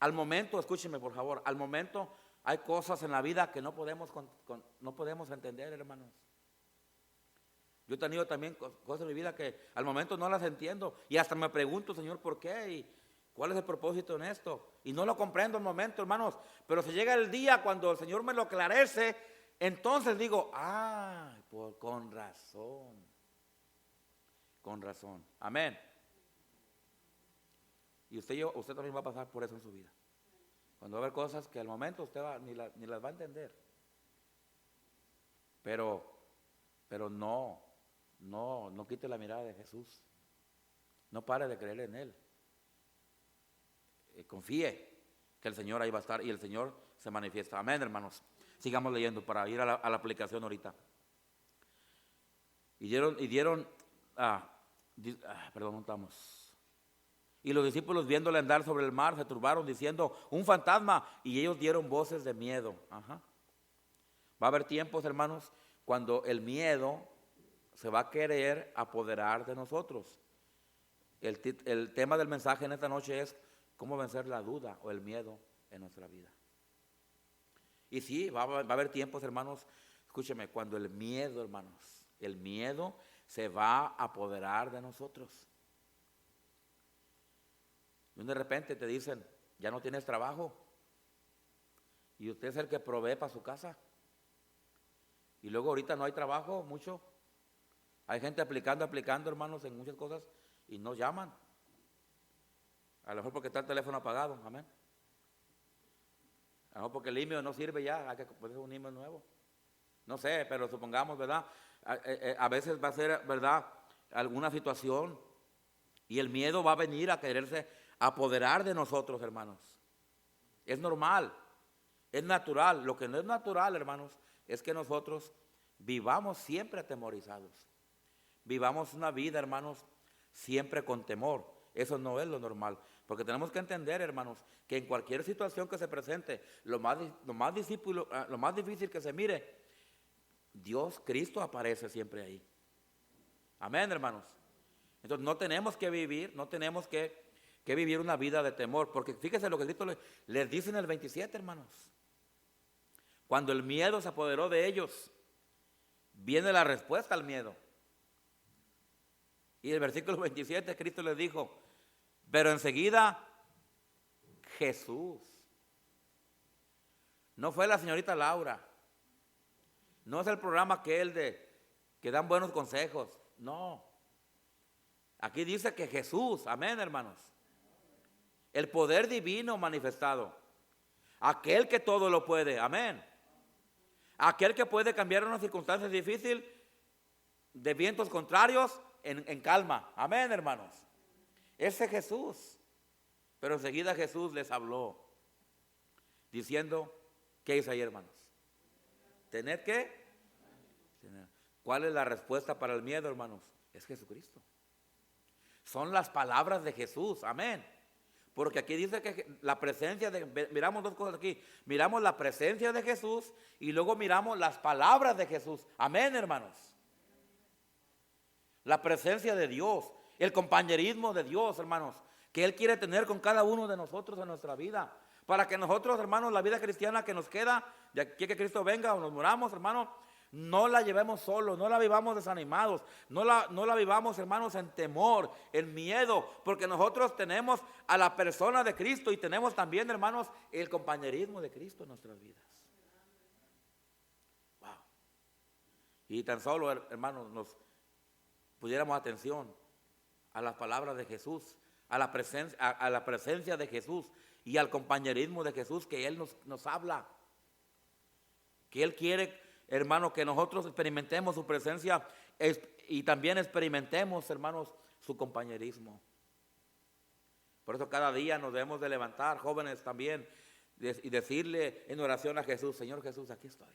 Al momento, escúchenme por favor, al momento hay cosas en la vida que no podemos entender, hermanos. Yo he tenido también cosas en mi vida que al momento no las entiendo y hasta me pregunto, Señor, ¿por qué? ¿Y cuál es el propósito en esto? Y no lo comprendo al momento, hermanos, pero si llega el día cuando el Señor me lo aclarece, entonces digo, con razón. Con razón. Amén. Y usted también va a pasar por eso en su vida. Cuando va a haber cosas que al momento usted ni las va a entender. Pero no quite la mirada de Jesús. No pare de creer en Él. Confíe que el Señor ahí va a estar y el Señor se manifiesta. Amén, hermanos. Sigamos leyendo para ir a la aplicación ahorita. Perdón, no estamos. Y los discípulos, viéndole andar sobre el mar, se turbaron diciendo: un fantasma. Y ellos dieron voces de miedo. Va a haber tiempos, hermanos, cuando el miedo se va a querer apoderar de nosotros. El tema del mensaje en esta noche es cómo vencer la duda o el miedo en nuestra vida. Y sí, va a haber tiempos, hermanos, escúcheme, cuando el miedo, hermanos, el miedo se va a apoderar de nosotros. Y de repente te dicen: ya no tienes trabajo. Y usted es el que provee para su casa. Y luego ahorita no hay trabajo, mucho. Hay gente aplicando, hermanos, en muchas cosas y no llaman. A lo mejor porque está el teléfono apagado, amén. A lo mejor porque el email no sirve ya, hay que poner un email nuevo. No sé, pero supongamos, ¿verdad? A veces va a ser, ¿verdad?, alguna situación y el miedo va a venir a quererse apoderar de nosotros, hermanos. Es normal, es natural. Lo que no es natural, hermanos, es que nosotros vivamos siempre atemorizados. Vivamos una vida, hermanos, siempre con temor. Eso no es lo normal, porque tenemos que entender, hermanos, que en cualquier situación que se presente, lo más difícil que se mire, Dios, Cristo aparece siempre ahí. Amén, hermanos. Entonces no tenemos que vivir una vida de temor, porque fíjense lo que Cristo les dice en el 27, hermanos. Cuando el miedo se apoderó de ellos, viene la respuesta al miedo. Y el versículo 27, Cristo les dijo: pero enseguida Jesús, no fue la señorita Laura, no es el programa que dan buenos consejos, no. Aquí dice que Jesús, amén, hermanos, el poder divino manifestado, aquel que todo lo puede, amén, aquel que puede cambiar una circunstancia difícil de vientos contrarios en calma, amén, hermanos. Ese Jesús. Pero enseguida Jesús les habló diciendo: ¿qué hizo ahí, hermanos? ¿Tener qué? ¿Cuál es la respuesta para el miedo, hermanos? Es Jesucristo. Son las palabras de Jesús, amén. Porque aquí dice que la presencia miramos dos cosas aquí. Miramos la presencia de Jesús y luego miramos las palabras de Jesús, amén, hermanos. La presencia de Dios, el compañerismo de Dios, hermanos, que Él quiere tener con cada uno de nosotros en nuestra vida. Para que nosotros, hermanos, la vida cristiana que nos queda, de aquí que Cristo venga o nos muramos, hermanos, no la llevemos solos, no la vivamos desanimados, no la vivamos, hermanos, en temor, en miedo, porque nosotros tenemos a la persona de Cristo y tenemos también, hermanos, el compañerismo de Cristo en nuestras vidas. Wow. Y tan solo, hermanos, nos pudiéramos atención a las palabras de Jesús, a la presencia de Jesús y al compañerismo de Jesús, que Él nos habla, que Él quiere, hermano, que nosotros experimentemos su presencia y también experimentemos, hermanos, su compañerismo. Por eso cada día nos debemos de levantar, jóvenes también, y decirle en oración a Jesús: Señor Jesús, aquí estoy.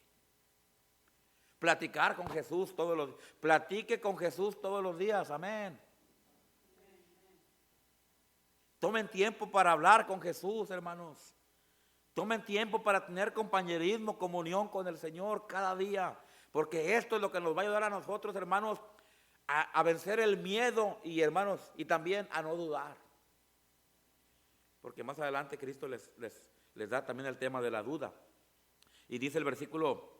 platicar con Jesús todos los días. Platique con Jesús todos los días, amén. Tomen tiempo para hablar con Jesús, hermanos. Tomen tiempo para tener compañerismo, comunión con el Señor cada día. Porque esto es lo que nos va a ayudar a nosotros, hermanos, a vencer el miedo y, hermanos, y también a no dudar. Porque más adelante Cristo les da también el tema de la duda. Y dice el versículo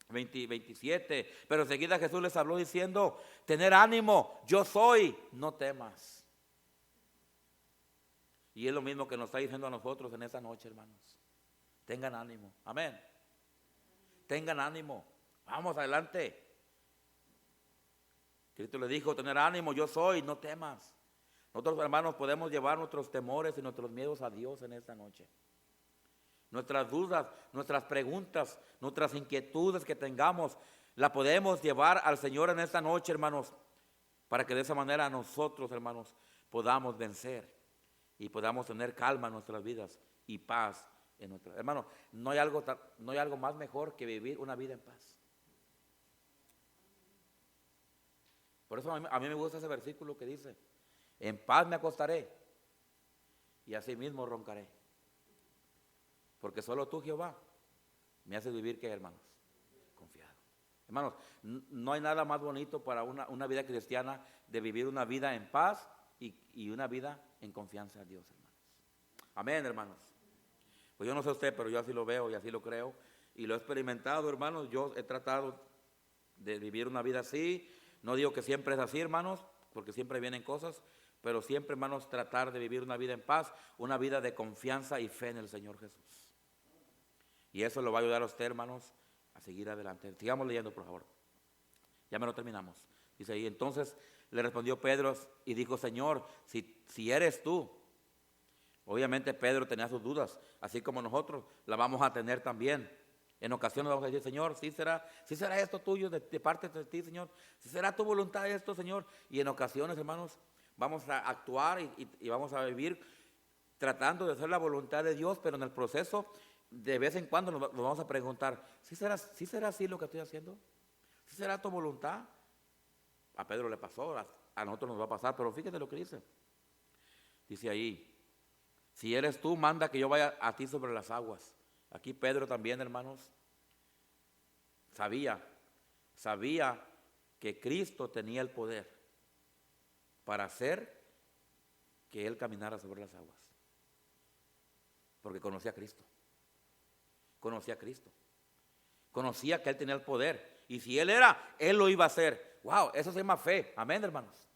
27, pero enseguida Jesús les habló diciendo, tener ánimo, yo soy, no temas. Y es lo mismo que nos está diciendo a nosotros en esta noche, hermanos. Tengan ánimo, amén. Tengan ánimo, vamos adelante. Cristo le dijo, tener ánimo, yo soy, no temas. Nosotros, hermanos, podemos llevar nuestros temores y nuestros miedos a Dios en esta noche. Nuestras dudas, nuestras preguntas, nuestras inquietudes que tengamos, la podemos llevar al Señor en esta noche, hermanos, para que de esa manera nosotros, hermanos, podamos vencer y podamos tener calma en nuestras vidas y paz en nuestras vidas. Hermanos, no hay algo más mejor que vivir una vida en paz. Por eso a mí me gusta ese versículo que dice, en paz me acostaré y así mismo roncaré. Porque solo tú, Jehová, me haces vivir, ¿qué, hermanos? Confiado. Hermanos, no hay nada más bonito para una vida cristiana de vivir una vida en paz y una vida en confianza a Dios, hermanos. Amén, hermanos. Pues yo no sé usted, pero yo así lo veo y así lo creo. Y lo he experimentado, hermanos. Yo he tratado de vivir una vida así. No digo que siempre es así, hermanos, porque siempre vienen cosas. Pero siempre, hermanos, tratar de vivir una vida en paz, una vida de confianza y fe en el Señor Jesús. Y eso lo va a ayudar a usted, hermanos, a seguir adelante. Sigamos leyendo, por favor. Ya me lo terminamos. Dice ahí, entonces le respondió Pedro y dijo, Señor, si eres tú. Obviamente Pedro tenía sus dudas, así como nosotros la vamos a tener también. En ocasiones vamos a decir, Señor, ¿sí será esto tuyo de parte de ti, Señor? ¿Sí será tu voluntad esto, Señor? Y en ocasiones, hermanos, vamos a actuar y vamos a vivir tratando de hacer la voluntad de Dios, pero en el proceso de vez en cuando nos vamos a preguntar, ¿sí será así lo que estoy haciendo? ¿Sí será tu voluntad? A Pedro le pasó, a nosotros nos va a pasar, pero fíjate lo que dice. Dice ahí, si eres tú, manda que yo vaya a ti sobre las aguas. Aquí Pedro también, hermanos, sabía que Cristo tenía el poder para hacer que él caminara sobre las aguas. Porque conocía a Cristo. Conocía que él tenía el poder. Y si él lo iba a hacer. Wow, eso se llama fe. Amén, hermanos.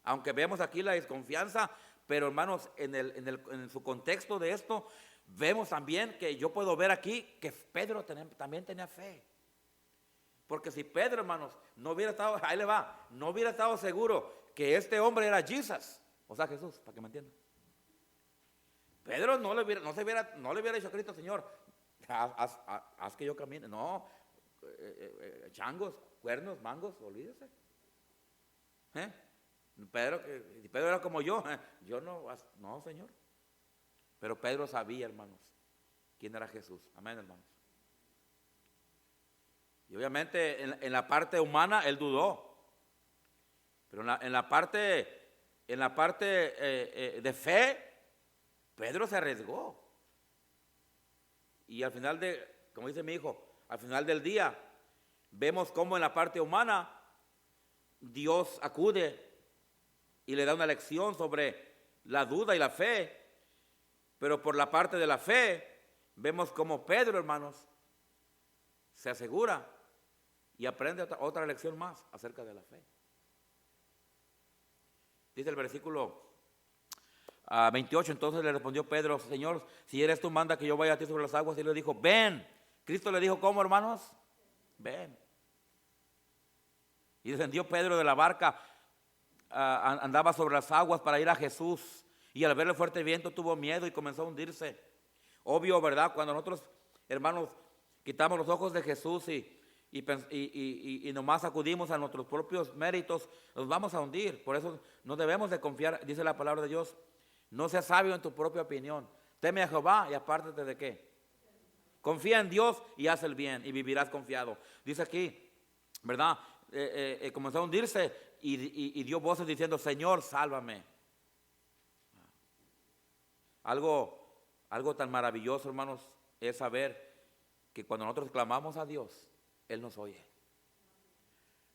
Aunque vemos aquí la desconfianza, pero hermanos, en su contexto de esto, vemos también que yo puedo ver aquí que Pedro también tenía fe. Porque si Pedro, hermanos, no hubiera estado seguro que este hombre era Jesús, o sea, Jesús, para que me entiendan. Pedro no le hubiera dicho a Cristo, Señor, haz que yo camine. No, changos, cuernos, mangos, olvídese. Pedro era como yo no, Señor. Pero Pedro sabía, hermanos, quién era Jesús. Amén, hermanos. Y obviamente en la parte humana él dudó. Pero en la parte de fe, Pedro se arriesgó. Y al final como dice mi hijo, al final del día, vemos cómo en la parte humana Dios acude y le da una lección sobre la duda y la fe. Pero por la parte de la fe, vemos cómo Pedro, hermanos, se asegura y aprende otra lección más acerca de la fe. Dice el versículo 28, entonces le respondió Pedro, Señor, si eres tú, manda que yo vaya a ti sobre las aguas. Y le dijo, ven. Cristo le dijo, ¿cómo, hermanos? Ven. Y descendió Pedro de la barca, andaba sobre las aguas para ir a Jesús. Y al ver el fuerte viento tuvo miedo y comenzó a hundirse. Obvio, ¿verdad? Cuando nosotros, hermanos, quitamos los ojos de Jesús y nomás acudimos a nuestros propios méritos, nos vamos a hundir. Por eso no debemos de confiar, dice la palabra de Dios, no seas sabio en tu propia opinión. Teme a Jehová y apártate de ¿qué? Confía en Dios y haz el bien y vivirás confiado. Dice aquí, ¿verdad? Comenzó a hundirse y dio voces diciendo, Señor, sálvame. Algo tan maravilloso, hermanos, es saber que cuando nosotros clamamos a Dios, Él nos oye.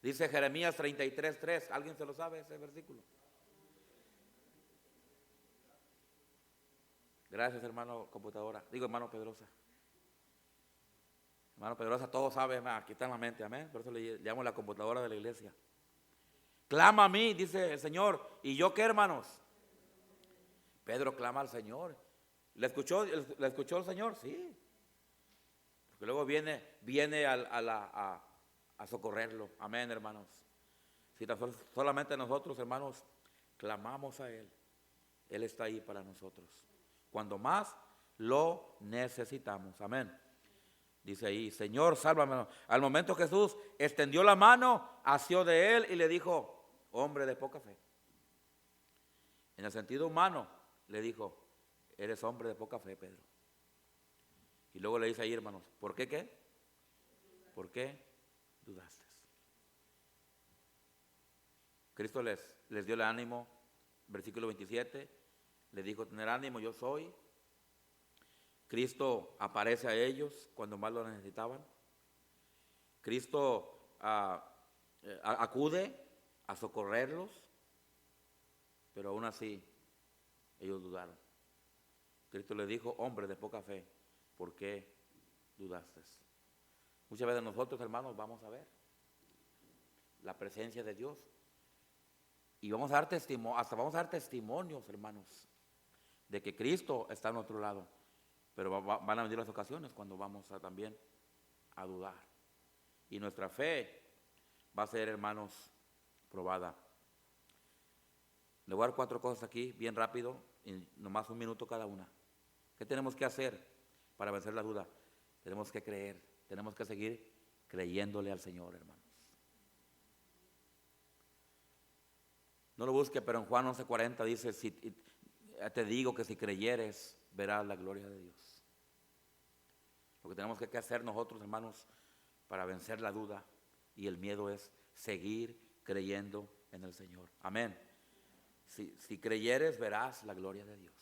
Dice Jeremías 33:3. ¿Alguien se lo sabe ese versículo? Gracias, hermano computadora. Digo, hermano Pedrosa. Hermano Pedrosa, todo sabe, aquí está en la mente, amén. Por eso le llamo la computadora de la iglesia. Clama a mí, dice el Señor. ¿Y yo qué, hermanos? Pedro clama al Señor. ¿Le escuchó el Señor? Sí. Porque luego viene a socorrerlo. Amén, hermanos. Si solamente nosotros, hermanos, clamamos a Él, Él está ahí para nosotros. Cuando más lo necesitamos. Amén. Dice ahí, Señor, sálvame. Al momento Jesús extendió la mano, asió de él y le dijo, hombre de poca fe. En el sentido humano, le dijo, eres hombre de poca fe, Pedro. Y luego le dice ahí, hermanos, ¿por qué qué? ¿Por qué dudaste? Cristo les dio el ánimo, versículo 27, le dijo, tener ánimo, yo soy. Cristo aparece a ellos cuando más lo necesitaban. Cristo acude a socorrerlos, pero aún así ellos dudaron. Cristo les dijo, hombre de poca fe, ¿por qué dudaste? Muchas veces nosotros, hermanos, vamos a ver la presencia de Dios y vamos a dar testimonios, hermanos, de que Cristo está a nuestro lado. Pero van a venir las ocasiones cuando vamos también a dudar. Y nuestra fe va a ser, hermanos, probada. Le voy a dar 4 cosas aquí, bien rápido, y nomás 1 minuto cada una. ¿Qué tenemos que hacer para vencer la duda? Tenemos que creer, tenemos que seguir creyéndole al Señor, hermanos. No lo busque, pero en Juan 11:40 dice, te digo que si creyeres, verás la gloria de Dios. Lo que tenemos que hacer nosotros, hermanos, para vencer la duda y el miedo es seguir creyendo en el Señor. Amén. Si creyeres, verás la gloria de Dios.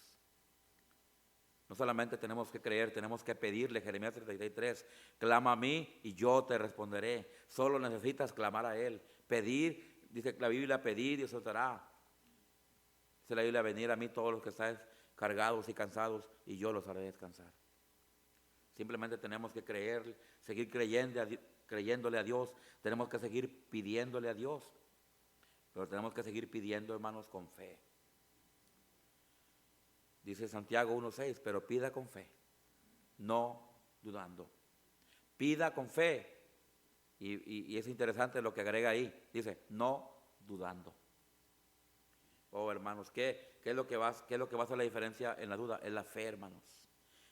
No solamente tenemos que creer, tenemos que pedirle. Jeremías 33, clama a mí y yo te responderé. Solo necesitas clamar a Él. Pedir, dice la Biblia, pedir y os dará. Dice la Biblia, venir a mí todos los que estáis cargados y cansados y yo los haré descansar. Simplemente tenemos que creer, seguir creyéndole a Dios. Tenemos que seguir pidiéndole a Dios. Pero tenemos que seguir pidiendo, hermanos, con fe. Dice Santiago 1:6, pero pida con fe, no dudando. Pida con fe. Y es interesante lo que agrega ahí. Dice, no dudando. Oh, hermanos, ¿qué es lo que va a hacer la diferencia en la duda? Es la fe, hermanos.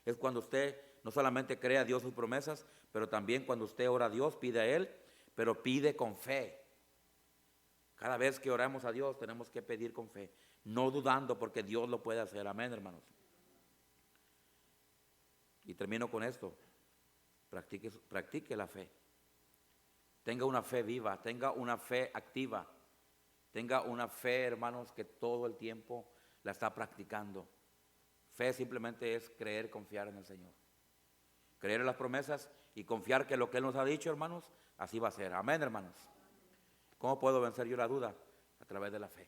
Es cuando usted no solamente cree a Dios sus promesas, pero también cuando usted ora a Dios, pide a Él, pero pide con fe. Cada vez que oramos a Dios tenemos que pedir con fe, no dudando porque Dios lo puede hacer. Amén, hermanos. Y termino con esto. Practique la fe. Tenga una fe viva, tenga una fe activa. Tenga una fe, hermanos, que todo el tiempo la está practicando. Fe simplemente es creer, confiar en el Señor. Creer en las promesas y confiar que lo que Él nos ha dicho, hermanos, así va a ser. Amén, hermanos. ¿Cómo puedo vencer yo la duda? A través de la fe.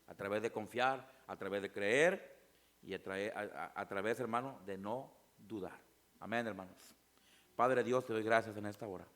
A través de confiar, a través de creer y a través, hermano, de no dudar. Amén, hermanos. Padre Dios, te doy gracias en esta hora.